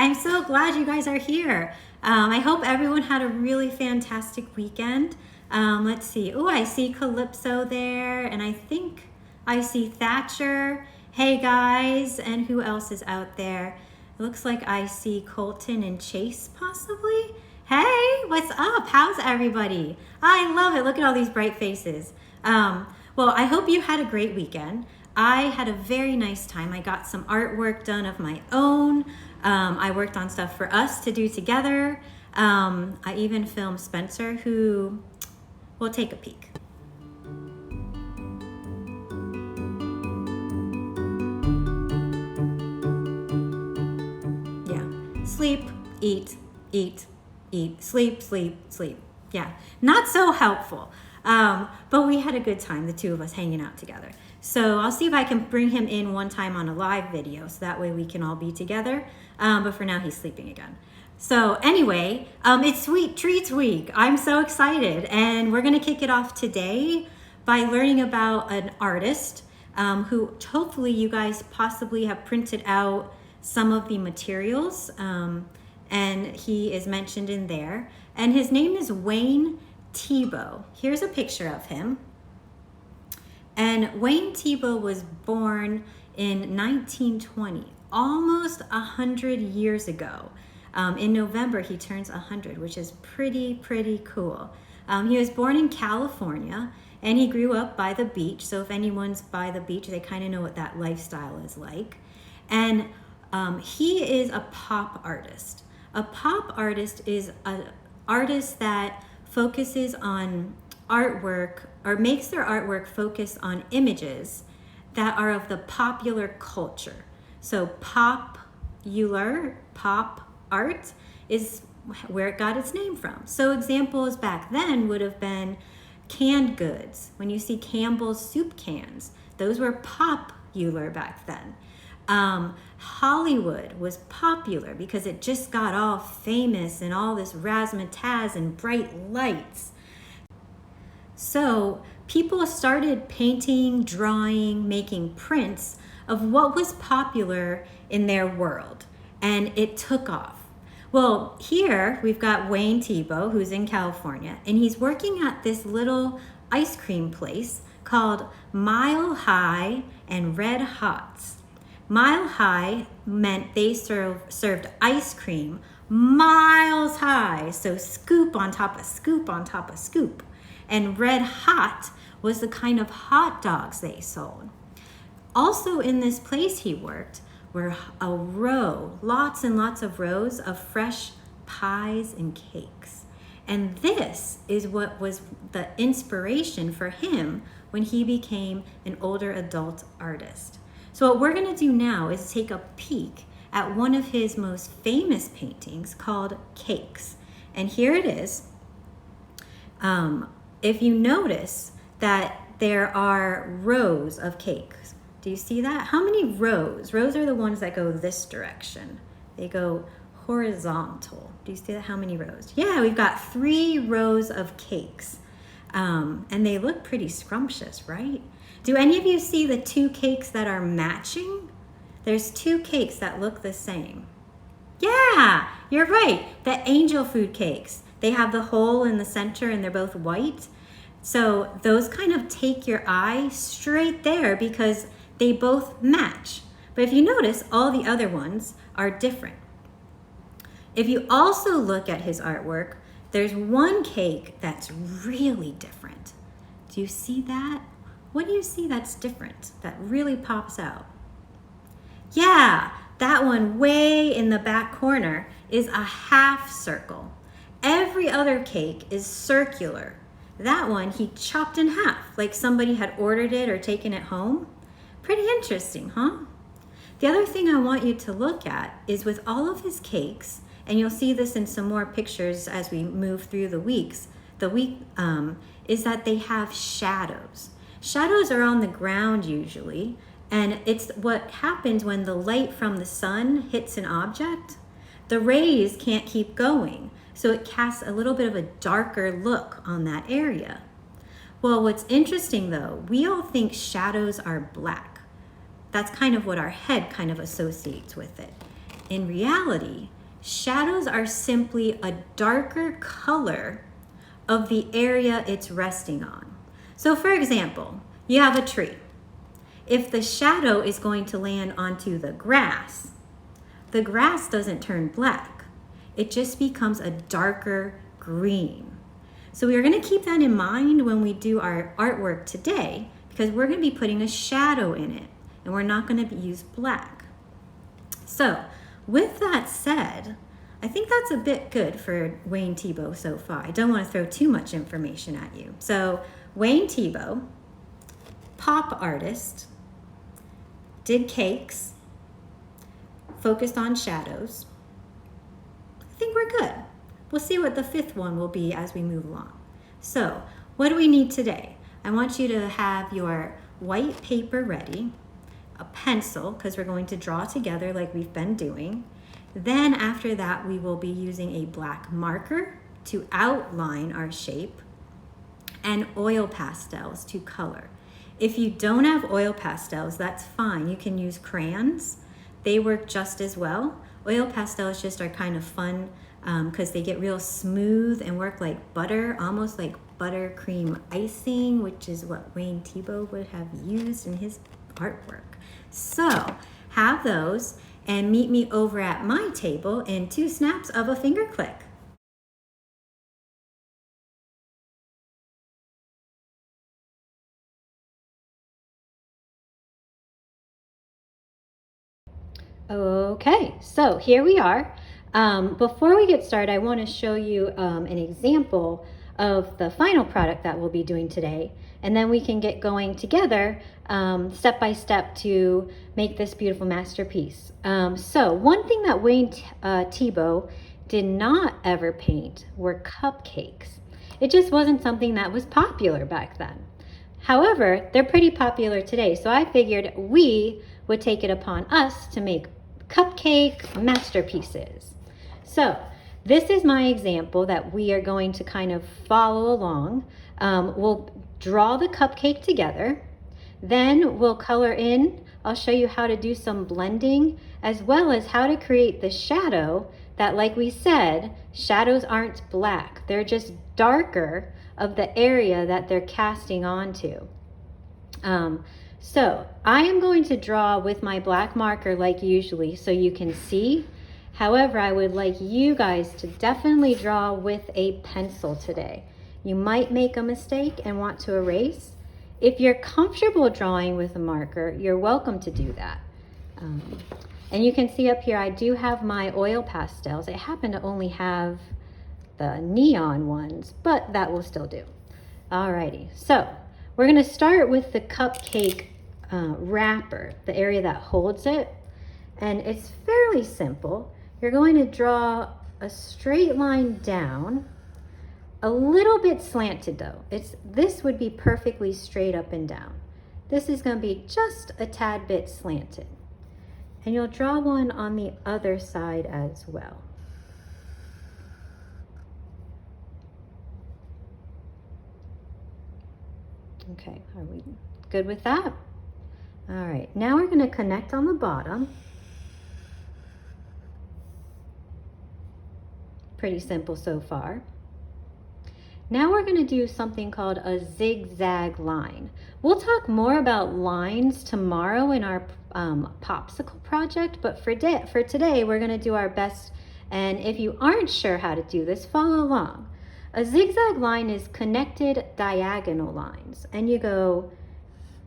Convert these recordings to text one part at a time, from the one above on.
I'm so glad you guys are here. I hope everyone had a really fantastic weekend. Let's see. Oh, I see Calypso there, and I think I see Thatcher. Hey guys, and who else is out there? It looks like I see Colton and Chase possibly. Hey, what's up? How's everybody? I love it. Look at all these bright faces. Well, I hope you had a great weekend. I had a very nice time. I got some artwork done of my own. I worked on stuff for us to do together. I even filmed Spencer, who will take a peek. Yeah, sleep, eat, eat, eat, sleep, sleep, sleep. Yeah, not so helpful. But we had a good time, the two of us hanging out together. So I'll see if I can bring him in one time on a live video, so that way we can all be together. But for now, he's sleeping again. So anyway, it's Sweet Treats Week. I'm so excited. And we're gonna kick it off today by learning about an artist who hopefully you guys possibly have printed out some of the materials. And he is mentioned in there. And his name is Wayne Thiebaud. Here's a picture of him. And Wayne Thiebaud was born in 1920, almost 100 years ago. In November, he turns 100, which is pretty cool. He was born in California, and he grew up by the beach. So if anyone's by the beach, they kind of know what that lifestyle is like. And he is a pop artist. A pop artist is an artist that focuses on artwork, or makes their artwork focus on images that are of the popular culture. So popular, pop art is where it got its name from. So examples back then would have been canned goods. When you see Campbell's soup cans, those were popular back then. Hollywood was popular because it just got all famous and all this razzmatazz and bright lights. So people started painting, drawing, making prints of what was popular in their world, and it took off. Well, here we've got Wayne Thiebaud, who's in California, and he's working at this little ice cream place called Mile High and Red Hots. Mile High meant they served ice cream miles high, so scoop on top of scoop on top of scoop. And Red Hot was the kind of hot dogs they sold. Also in this place he worked were lots and lots of rows of fresh pies and cakes. And this is what was the inspiration for him when he became an older adult artist. So what we're gonna do now is take a peek at one of his most famous paintings called Cakes. And here it is. If you notice that there are rows of cakes, do you see that? How many rows? Rows are the ones that go this direction. They go horizontal. Do you see that? How many rows? Yeah, we've got 3 rows of cakes. And they look pretty scrumptious, right? Do any of you see the 2 cakes that are matching? There's 2 cakes that look the same. Yeah, you're right. The angel food cakes. They have the hole in the center and they're both white. So those kind of take your eye straight there because they both match. But if you notice, all the other ones are different. If you also look at his artwork, there's one cake that's really different. Do you see that? What do you see that's different, that really pops out? Yeah, that one way in the back corner is a half circle. Every other cake is circular. That one he chopped in half, like somebody had ordered it or taken it home. Pretty interesting, huh? The other thing I want you to look at is with all of his cakes, and you'll see this in some more pictures as we move through the weeks, is that they have shadows. Shadows are on the ground usually, and it's what happens when the light from the sun hits an object. The rays can't keep going, so it casts a little bit of a darker look on that area. Well, what's interesting though, we all think shadows are black. That's kind of what our head kind of associates with it. In reality, Shadows are simply a darker color of the area it's resting on. So for example, you have a tree. If the shadow is going to land onto the grass doesn't turn black. It just becomes a darker green. So we are going to keep that in mind when we do our artwork today, because we're going to be putting a shadow in it and we're not going to use black. So with that said, I think that's a bit good for Wayne Thiebaud so far. I don't want to throw too much information at you. So Wayne Thiebaud, pop artist, did cakes, focused on shadows. I think we're good. We'll see what the fifth one will be as we move along. So what do we need today? I want you to have your white paper ready, a pencil, because we're going to draw together like we've been doing. Then after that, we will be using a black marker to outline our shape and oil pastels to color. If you don't have oil pastels, that's fine. You can use crayons. They work just as well. Oil pastels just are kind of fun because they get real smooth and work like butter, almost like buttercream icing, which is what Wayne Thiebaud would have used in his artwork. So have those and meet me over at my table in 2 snaps of a finger click. Okay, so here we are. Before we get started, I want to show you an example of the final product that we'll be doing today, and then we can get going together step by step to make this beautiful masterpiece. So one thing that Wayne Thiebaud did not ever paint were cupcakes. It just wasn't something that was popular back then. However, they're pretty popular today, so I figured we would take it upon us to make cupcake masterpieces. So this is my example that we are going to kind of follow along. We'll draw the cupcake together, then we'll color in. I'll show you how to do some blending, as well as how to create the shadow that, like we said, shadows aren't black. They're just darker of the area that they're casting onto. So I am going to draw with my black marker like usually so you can see. However, I would like you guys to definitely draw with a pencil today. You might make a mistake and want to erase. If you're comfortable drawing with a marker, you're welcome to do that. And you can see up here, I do have my oil pastels. I happen to only have the neon ones, but that will still do. Alrighty, so we're gonna start with the cupcake wrapper, the area that holds it. And it's fairly simple. You're going to draw a straight line down, a little bit slanted though. This would be perfectly straight up and down. This is going to be just a tad bit slanted. And you'll draw one on the other side as well. Okay, are we good with that? All right, now we're going to connect on the bottom. Pretty simple so far. Now we're going to do something called a zigzag line. We'll talk more about lines tomorrow in our popsicle project, but for today we're going to do our best. And if you aren't sure how to do this, follow along. A zigzag line is connected diagonal lines, and you go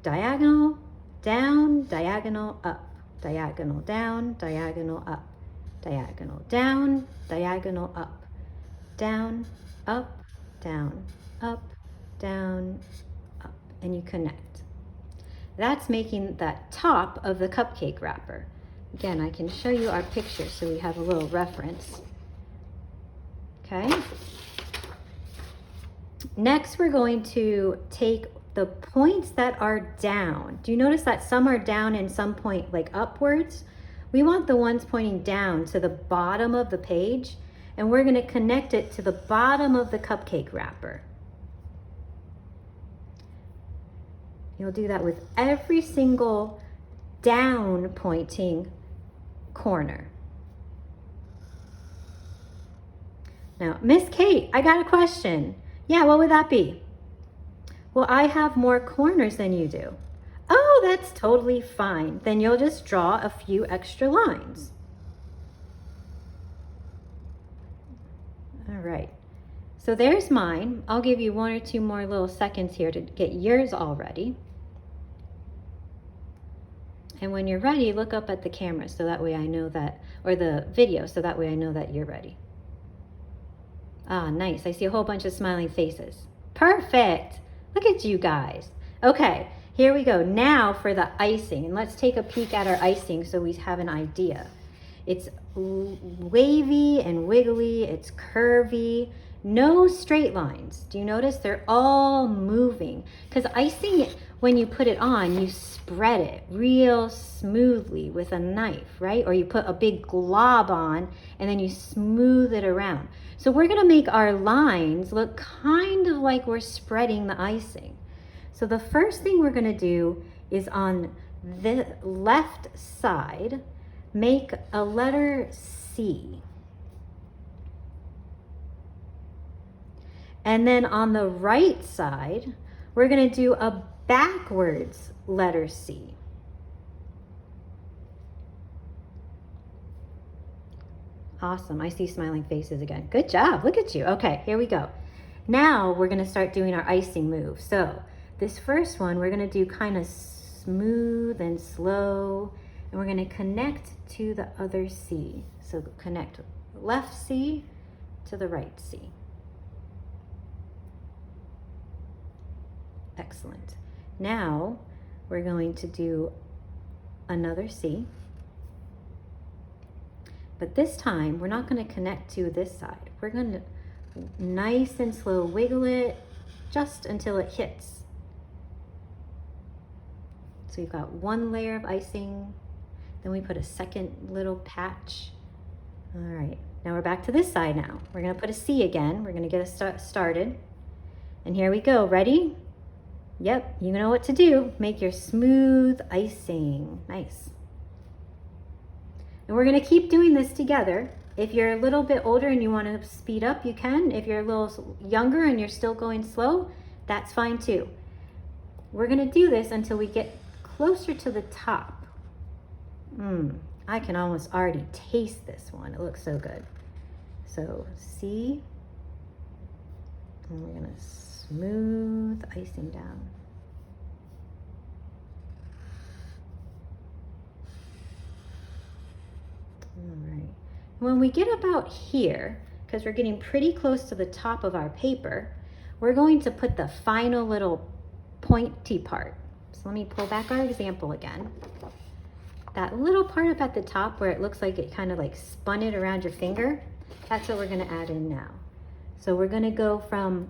diagonal, down, diagonal, up, diagonal, down, diagonal, up, diagonal, down, diagonal, up, down, up, down, up, down, up, and you connect. That's making that top of the cupcake wrapper. Again, I can show you our picture so we have a little reference. Okay. Next, we're going to take the points that are down. Do you notice that some are down and some point like upwards? We want the ones pointing down to the bottom of the page, and we're going to connect it to the bottom of the cupcake wrapper. You'll do that with every single down pointing corner. Now, Miss Kate, I got a question. Yeah, what would that be? Well, I have more corners than you do. Oh, that's totally fine. Then you'll just draw a few extra lines. All right. So there's mine. I'll give you 1 or 2 more little seconds here to get yours all ready. And when you're ready, look up at the camera so that way I know that, or the video, so that way I know that you're ready. Ah, nice. I see a whole bunch of smiling faces. Perfect. Look at you guys. Okay, here we go. Now for the icing. And let's take a peek at our icing so we have an idea. It's wavy and wiggly. It's curvy. No straight lines. Do you notice? They're all moving. Because icing, when you put it on, you spread it real smoothly with a knife, right? Or you put a big glob on and then you smooth it around. So we're going to make our lines look kind of like we're spreading the icing. So the first thing we're going to do is on the left side, make a letter C. And then on the right side, we're going to do a backwards letter C. Awesome. I see smiling faces again. Good job. Look at you. Okay, here we go. Now we're going to start doing our icing move. So this first one, we're going to do kind of smooth and slow. And we're going to connect to the other C. So connect left C to the right C. Excellent. Now we're going to do another C. But this time, we're not going to connect to this side. We're going to nice and slow wiggle it just until it hits. So you've got one layer of icing. Then we put a second little patch. All right, now we're back to this side now. We're going to put a C again. We're going to get us started. And here we go. Ready? Yep, you know what to do. Make your smooth icing. Nice. And we're going to keep doing this together. If you're a little bit older and you want to speed up, you can. If you're a little younger and you're still going slow, that's fine too. We're going to do this until we get closer to the top. I can almost already taste this one. It looks so good. So C, and we're going to smooth icing down. All right. When we get about here, because we're getting pretty close to the top of our paper, we're going to put the final little pointy part. So let me pull back our example again. That little part up at the top where it looks like it kind of like spun it around your finger, that's what we're going to add in now. So we're going to go from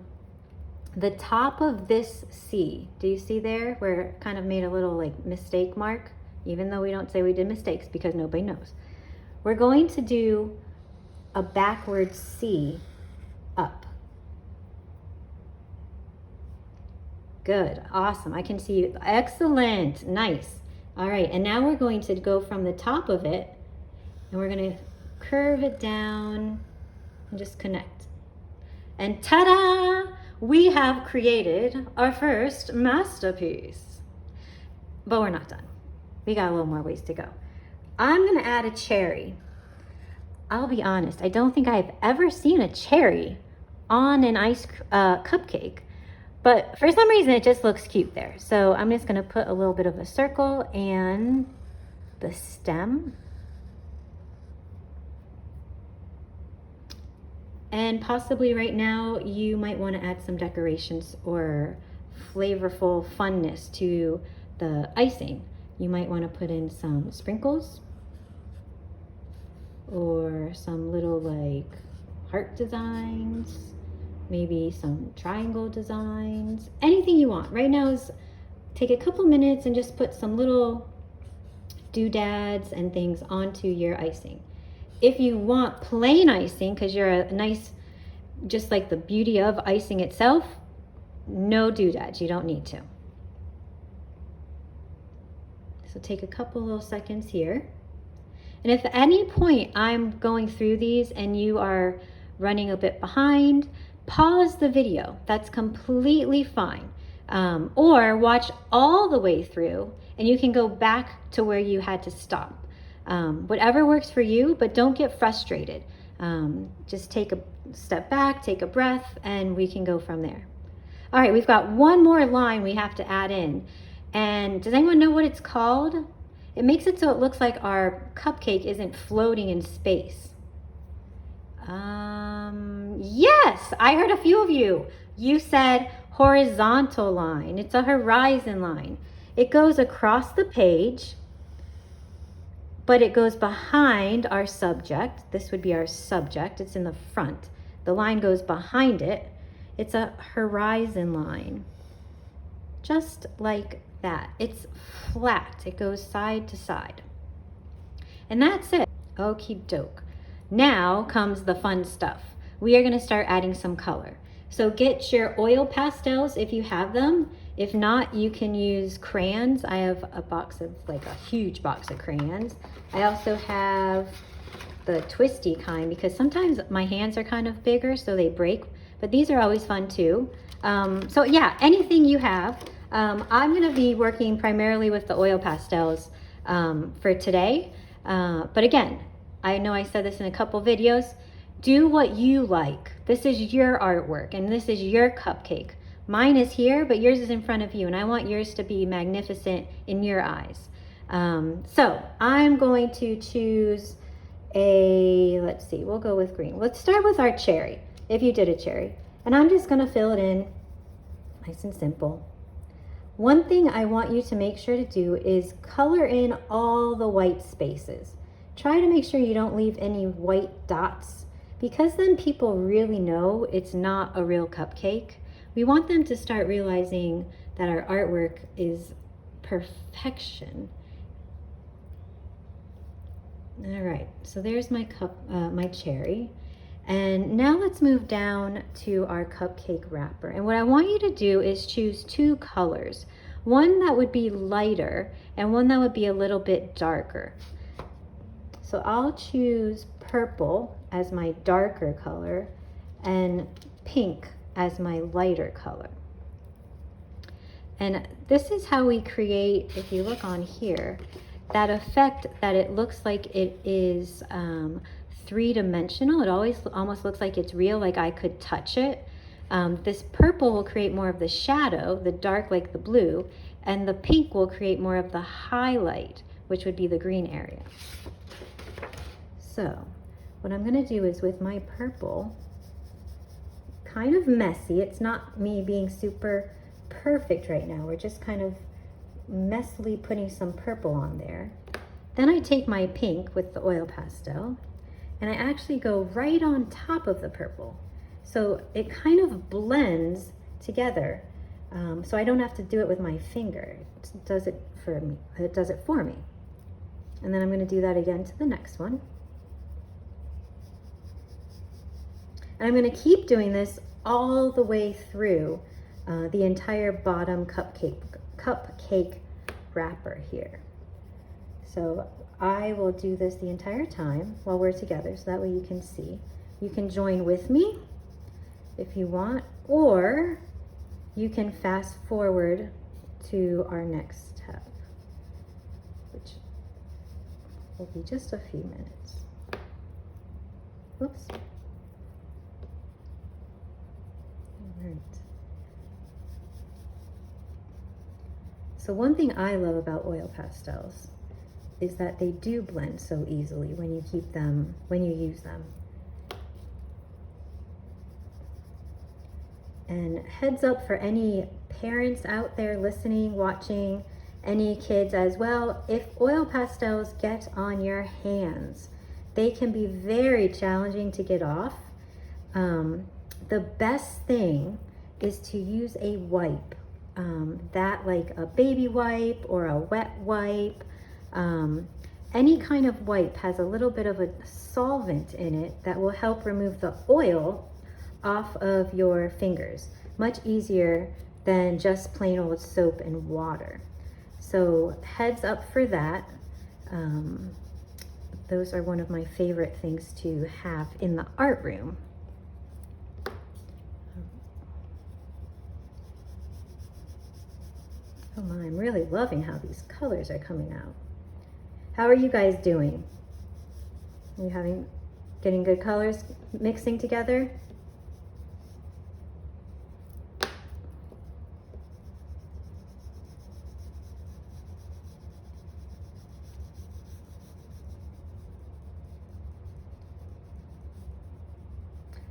the top of this C. Do you see there where it kind of made a little like mistake mark? Even though we don't say we did mistakes because nobody knows. We're going to do a backwards C up. Good, awesome. I can see you. Excellent, nice. All right, and now we're going to go from the top of it and we're going to curve it down and just connect. And ta-da! We have created our first masterpiece. But we're not done. We got a little more ways to go. I'm going to add a cherry. I'll be honest, I don't think I've ever seen a cherry on an cupcake, but for some reason it just looks cute there. So I'm just going to put a little bit of a circle and the stem. And possibly right now you might want to add some decorations or flavorful funness to the icing. You might want to put in some sprinkles or some little like heart designs, maybe some triangle designs, anything you want. Right now is take a couple minutes and just put some little doodads and things onto your icing. If you want plain icing, because you're a nice, just like the beauty of icing itself, no doodads, you don't need to. So take a couple little seconds here. And if at any point I'm going through these and you are running a bit behind, pause the video. That's completely fine. Or watch all the way through and you can go back to where you had to stop. Whatever works for you, but don't get frustrated. Just take a step back, take a breath, and we can go from there. All right, we've got one more line we have to add in. And does anyone know what it's called? It makes it so it looks like our cupcake isn't floating in space. Yes, I heard a few of you. You said horizontal line. It's a horizon line. It goes across the page, but it goes behind our subject. This would be our subject. It's in the front. The line goes behind it. It's a horizon line. Just like that. It's flat. It goes side to side. And that's it. Okie doke. Now comes the fun stuff. We are going to start adding some color. So get your oil pastels if you have them. If not, you can use crayons. I have a box of, like a huge box of crayons. I also have the twisty kind because sometimes my hands are kind of bigger so they break, but these are always fun too. So yeah, anything you have. I'm going to be working primarily with the oil pastels for today. But again, I know I said this in a couple videos. Do what you like. This is your artwork and this is your cupcake. Mine is here, but yours is in front of you, and I want yours to be magnificent in your eyes. So I'm going to choose let's see, we'll go with green. Let's start with our cherry, if you did a cherry. And I'm just gonna fill it in nice and simple. One thing I want you to make sure to do is color in all the white spaces. Try to make sure you don't leave any white dots because then people really know it's not a real cupcake. We want them to start realizing that our artwork is perfection. All right, so there's my my cherry. And now let's move down to our cupcake wrapper. And what I want you to do is choose two colors. One that would be lighter and one that would be a little bit darker. So I'll choose purple as my darker color and pink as my lighter color. And this is how we create, if you look on here, that effect that it looks like it is three-dimensional. It always almost looks like it's real, like I could touch it. This purple will create more of the shadow, the dark like the blue, and the pink will create more of the highlight, which would be the green area. So what I'm gonna do is with my purple, kind of messy, it's not me being super perfect right now, we're just kind of messily putting some purple on there. Then I take my pink with the oil pastel and I actually go right on top of the purple. So it kind of blends together. So I don't have to do it with my finger. It does it for me. It does it for me. And then I'm going to do that again to the next one. And I'm going to keep doing this all the way through the entire bottom cupcake wrapper here. So I will do this the entire time while we're together, so that way you can see. You can join with me if you want, or you can fast forward to our next step, which will be just a few minutes. Whoops. All right. So one thing I love about oil pastels is that they do blend so easily when you use them. And heads up for any parents out there listening, watching, any kids as well, if oil pastels get on your hands, they can be very challenging to get off. The best thing is to use a wipe, that like a baby wipe or a wet wipe. Any kind of wipe has a little bit of a solvent in it that will help remove the oil off of your fingers. Much easier than just plain old soap and water. So heads up for that. Those are one of my favorite things to have in the art room. Oh my, I'm really loving how these colors are coming out. How are you guys doing? Are you getting good colors mixing together?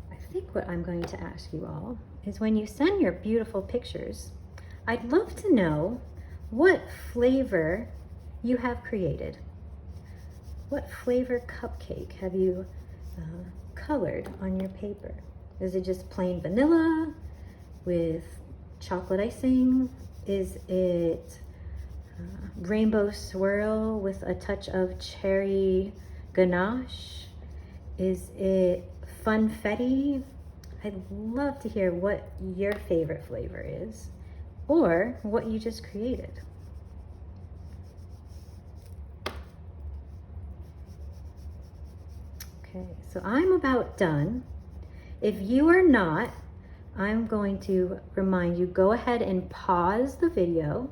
I think what I'm going to ask you all is, when you send your beautiful pictures, I'd love to know what flavor you have created. What flavor cupcake have you colored on your paper? Is it just plain vanilla with chocolate icing? Is it rainbow swirl with a touch of cherry ganache? Is it funfetti? I'd love to hear what your favorite flavor is, or what you just created. Okay, so I'm about done. If you are not, I'm going to remind you, go ahead and pause the video,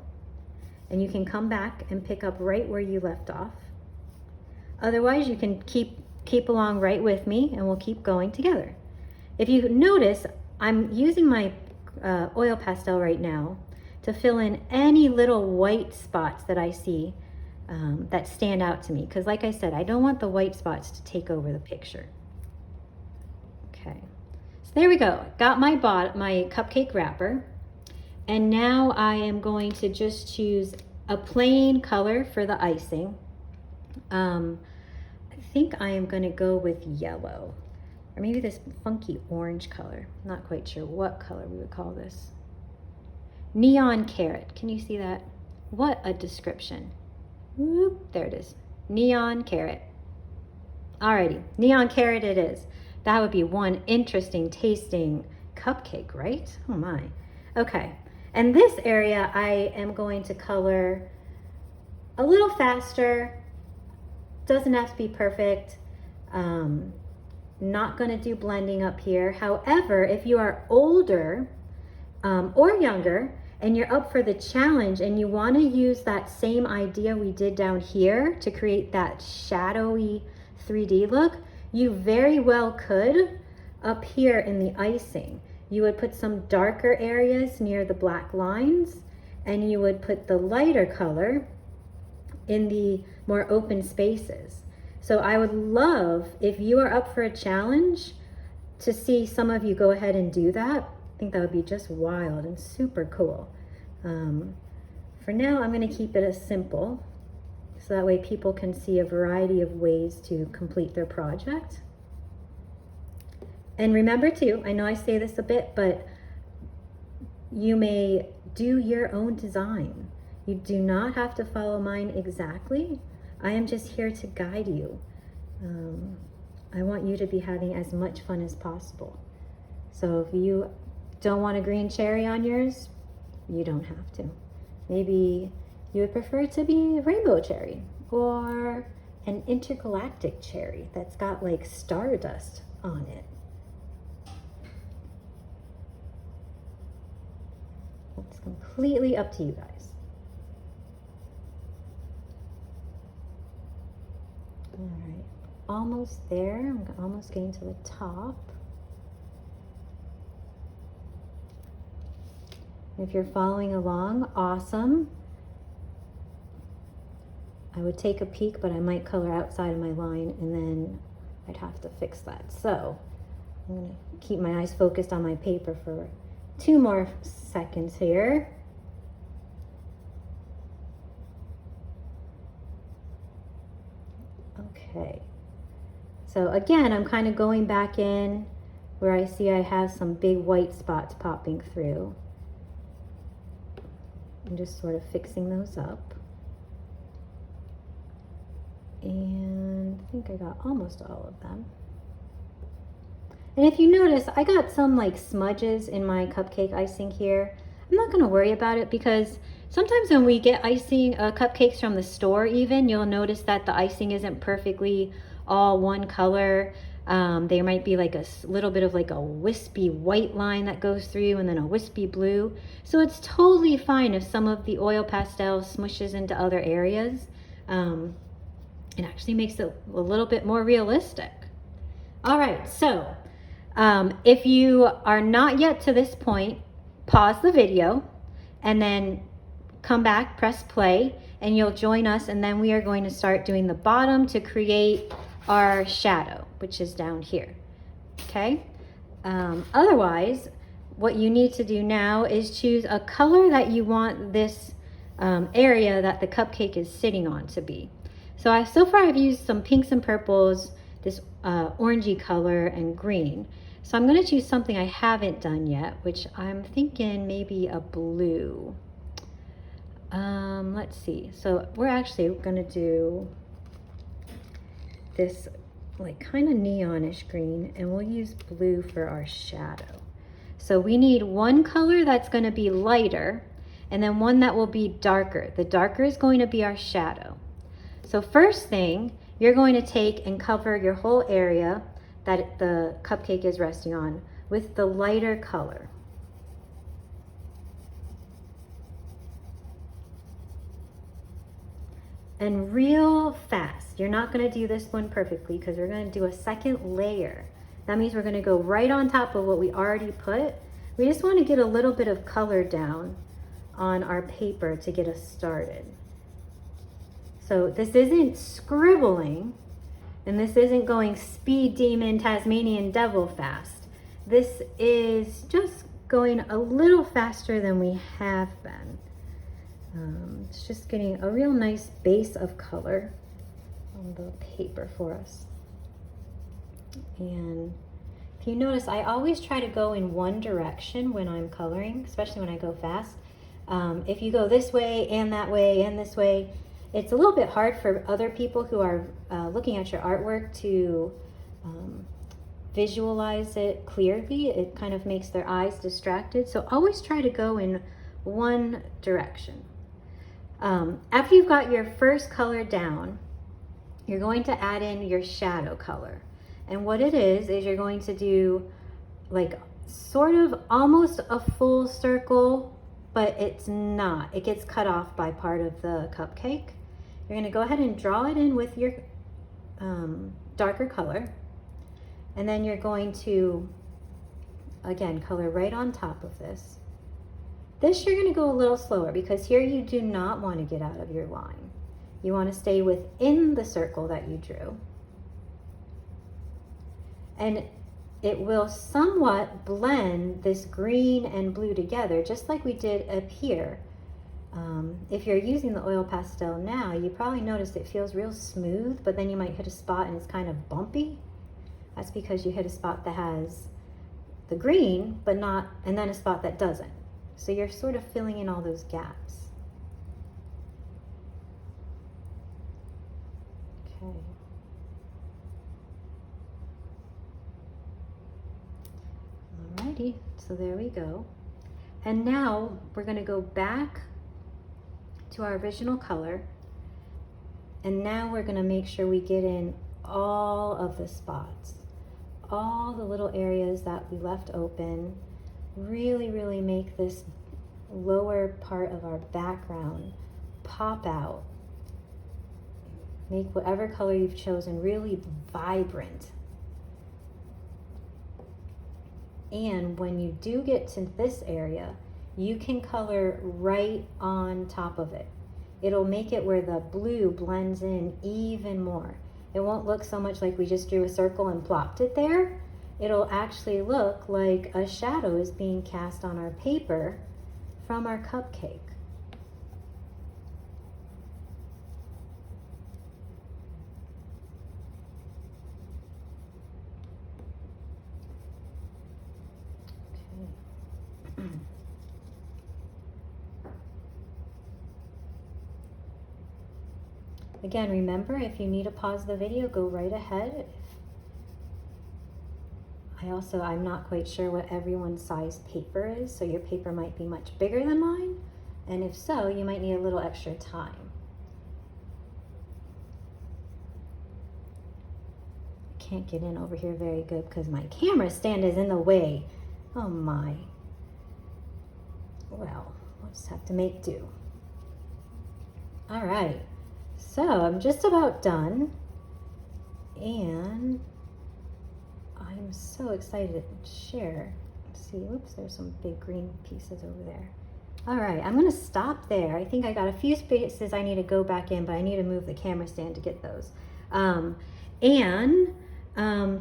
and you can come back and pick up right where you left off. Otherwise, you can keep along right with me, and we'll keep going together. If you notice, I'm using my oil pastel right now to fill in any little white spots that I see that stand out to me, because like I said, I don't want the white spots to take over the picture. Okay, so there we go. Got my cupcake wrapper, and now I am going to just choose a plain color for the icing. I think I am going to go with yellow, or maybe this funky orange color. Not quite sure what color we would call this. Neon carrot. Can you see that? What a description. Whoop, there it is. Neon carrot. Alrighty, neon carrot it is. That would be one interesting tasting cupcake, right? Oh my. Okay, and this area I am going to color a little faster. Doesn't have to be perfect. Not gonna do blending up here. However, if you are older or younger, and you're up for the challenge and you want to use that same idea we did down here to create that shadowy 3D look, you very well could up here in the icing. You would put some darker areas near the black lines, and you would put the lighter color in the more open spaces. So I would love, if you are up for a challenge, to see some of you go ahead and do that. I think that would be just wild and super cool. For now, I'm going to keep it as simple, so that way people can see a variety of ways to complete their project. And remember too, I know I say this a bit, but you may do your own design. You do not have to follow mine exactly. I am just here to guide you. I want you to be having as much fun as possible. So if you don't want a green cherry on yours, you don't have to. Maybe you would prefer it to be rainbow cherry, or an intergalactic cherry that's got like stardust on it. It's completely up to you guys. All right, almost there. I'm almost getting to the top. If you're following along, awesome. I would take a peek, but I might color outside of my line, and then I'd have to fix that. So I'm gonna keep my eyes focused on my paper for 2 more seconds here. Okay, so again, I'm kind of going back in where I see I have some big white spots popping through. I'm just sort of fixing those up. And I think I got almost all of them. And if you notice, I got some like smudges in my cupcake icing here. I'm not gonna worry about it, because sometimes when we get icing, cupcakes from the store even, you'll notice that the icing isn't perfectly all one color. There might be like a little bit of like a wispy white line that goes through and then a wispy blue. So it's totally fine if some of the oil pastel smushes into other areas. It actually makes it a little bit more realistic. All right, so if you are not yet to this point, pause the video and then come back, press play, and you'll join us, and then we are going to start doing the bottom to create our shadow, which is down here, okay? Otherwise, what you need to do now is choose a color that you want this area that the cupcake is sitting on to be. So far I've used some pinks and purples, this orangey color, and green. So I'm going to choose something I haven't done yet, which I'm thinking maybe a blue. Let's see. So we're actually going to do this like kind of neonish green, and we'll use blue for our shadow. So we need one color that's going to be lighter and then one that will be darker. The darker is going to be our shadow. So first thing, you're going to take and cover your whole area that the cupcake is resting on with the lighter color. And real fast, you're not going to do this one perfectly because we're going to do a second layer. That means we're going to go right on top of what we already put. We just want to get a little bit of color down on our paper to get us started. So this isn't scribbling, and this isn't going speed demon Tasmanian devil fast. This is just going a little faster than we have been. It's just getting a real nice base of color on the paper for us. And if you notice, I always try to go in one direction when I'm coloring, especially when I go fast. If you go this way and that way and this way, it's a little bit hard for other people who are looking at your artwork to visualize it clearly. It kind of makes their eyes distracted. So always try to go in one direction. After you've got your first color down, you're going to add in your shadow color. And what it is you're going to do like sort of almost a full circle, but it's not. It gets cut off by part of the cupcake. You're going to go ahead and draw it in with your darker color. And then you're going to, again, color right on top of this. This you're going to go a little slower because here you do not want to get out of your line. You want to stay within the circle that you drew. And it will somewhat blend this green and blue together, just like we did up here. If you're using the oil pastel now, you probably noticed it feels real smooth, but then you might hit a spot and it's kind of bumpy. That's because you hit a spot that has the green, but not, and then a spot that doesn't. So you're sort of filling in all those gaps. Okay. Alrighty, so there we go. And now we're going to go back to our original color. And now we're going to make sure we get in all of the spots, all the little areas that we left open. Really, really make this lower part of our background pop out. Make whatever color you've chosen really vibrant. And when you do get to this area, you can color right on top of it. It'll make it where the blue blends in even more. It won't look so much like we just drew a circle and plopped it there. It'll actually look like a shadow is being cast on our paper from our cupcake. Okay. Again, remember, if you need to pause the video, go right ahead. I'm not quite sure what everyone's size paper is, so your paper might be much bigger than mine, and if so, you might need a little extra time. can't get in over here very good because my camera stand is in the way. Oh my. Well, we'll just have to make do. All right, so I'm just about done, and I'm so excited to share. Let's see, whoops, there's some big green pieces over there. All right, I'm gonna stop there. I think I got a few spaces I need to go back in, but I need to move the camera stand to get those.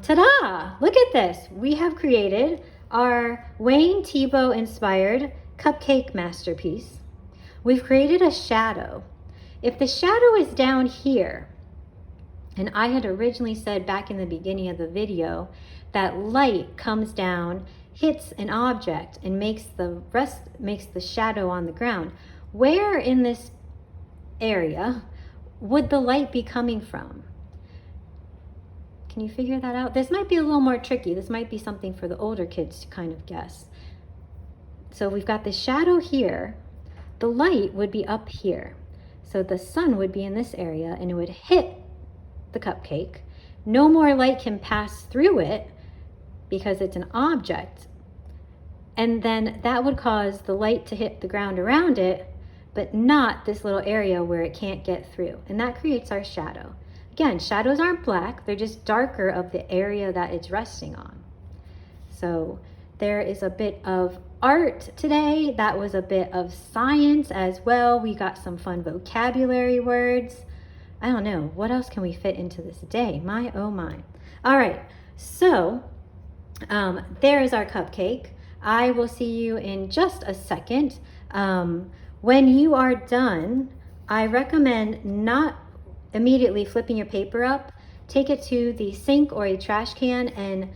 Ta-da! Look at this. We have created our Wayne Thiebaud inspired cupcake masterpiece. We've created a shadow. If the shadow is down here, and I had originally said back in the beginning of the video that light comes down, hits an object, and makes the shadow on the ground, where in this area would the light be coming from? Can you figure that out? This might be a little more tricky. This might be something for the older kids to kind of guess. So we've got the shadow here. The light would be up here. So the sun would be in this area and it would hit the cupcake. No more light can pass through it because it's an object. And then that would cause the light to hit the ground around it, but not this little area where it can't get through. And that creates our shadow. Again, shadows aren't black, they're just darker of the area that it's resting on. So there is a bit of art today. That was a bit of science as well. We got some fun vocabulary words. I don't know, what else can we fit into this day? My, oh my. All right, so there is our cupcake. I will see you in just a second. When you are done, I recommend not immediately flipping your paper up. Take it to the sink or a trash can and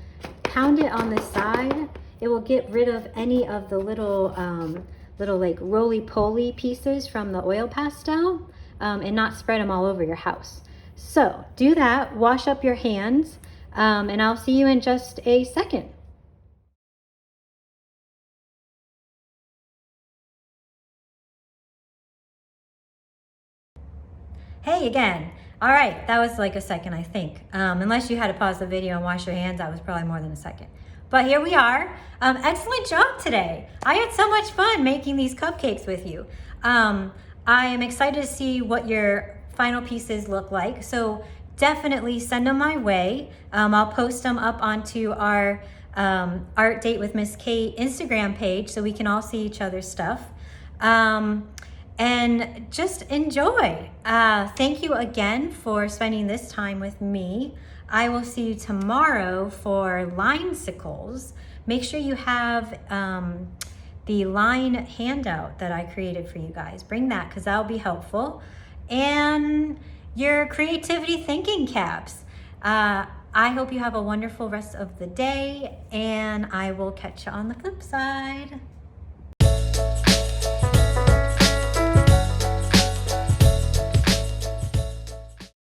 pound it on the side. It will get rid of any of the little like roly-poly pieces from the oil pastel and not spread them all over your house. So do that, wash up your hands, and I'll see you in just a second. Hey again. All right, that was like a second, I think. Unless you had to pause the video and wash your hands, that was probably more than a second. But here we are. Excellent job today. I had so much fun making these cupcakes with you. I am excited to see what your final pieces look like. So definitely send them my way. I'll post them up onto our Art Date with Miss Kate Instagram page so we can all see each other's stuff. And just enjoy. Thank you again for spending this time with me. I will see you tomorrow for linesicles. Make sure you have the line handout that I created for you guys. Bring that because that'll be helpful. And your creativity thinking caps. I hope you have a wonderful rest of the day, and I will catch you on the flip side.